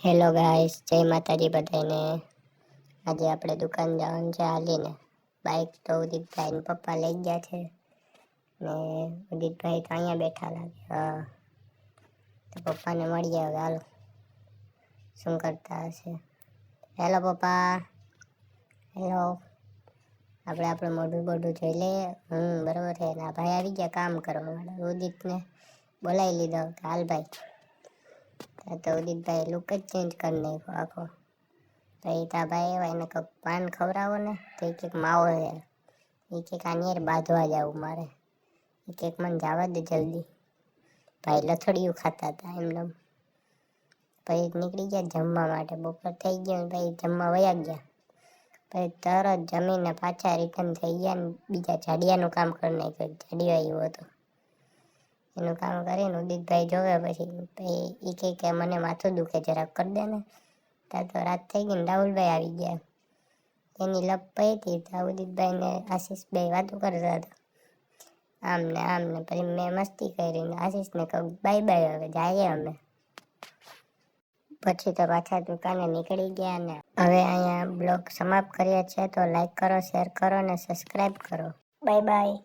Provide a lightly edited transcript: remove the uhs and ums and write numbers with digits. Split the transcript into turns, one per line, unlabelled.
Hello guys, જય માતાજી બધાને। આજે આપણે દુકાન જવાનું છે હાલીને। બાઇક તો ઉદિતભાઈ ને પપ્પા લઈ ગયા છે ને ઉદિતભાઈ તો અહીંયા બેઠા લાગે। હા, તો પપ્પાને મળીએ હવે, હાલો શું કરતા હશે। હેલો પપ્પા, હેલો। આપણે આપણું મોઢું જોઈ લઈએ। બરોબર છે ને। ભાઈ આવી ગયા કામ કરવા માટે। ઉદિતને બોલાવી લીધો, હાલ ભાઈ। તો ઉદિતભાઈ લુક જ ચેન્જ કરી નાખ્યો આખો। પછી તા ભાઈ એવા એને કંઈક પાન ખવડાવો ને, તો એ કંઈક માવો છે, એ કંઈક આની યાર બાંધવા જવું મારે, એ કંઈક મને જવા દે જલ્દી। ભાઈ લથડિયું ખાતા હતા એમને। પછી નીકળી ગયા જમવા માટે। બપોર થઈ ગયો ને ભાઈ જમવા વયા ગયા। પછી તરત જમીને પાછા રિટર્ન થઈ ગયા ને બીજા જાડિયાનું કામ કરી નાખ્યું। જાડિયો આવ્યો હતો એનું કામ કરીને ઉદિતભાઈ જોવે પછી એ કહે કે મને માથું દુખે જરાક કરી દે ને। ત્યાં તો રાત થઈ ગઈ ને રાહુલભાઈ આવી ગયા। એની લપ પડી હતી ત્યાં ઉદિતભાઈ ને આશીષભાઈ વાતો કરતા હતા આમ ને પછી મેં મસ્તી કરીને આશીષને કહું બાય બાય, હવે જઈએ અમે। પછી તો પાછા દુકાને નીકળી ગયા ને હવે અહીંયા બ્લોગ સમાપ્ત કરીએ છીએ। તો લાઈક કરો, શેર કરો ને સબસ્ક્રાઈબ કરો। Bye bye.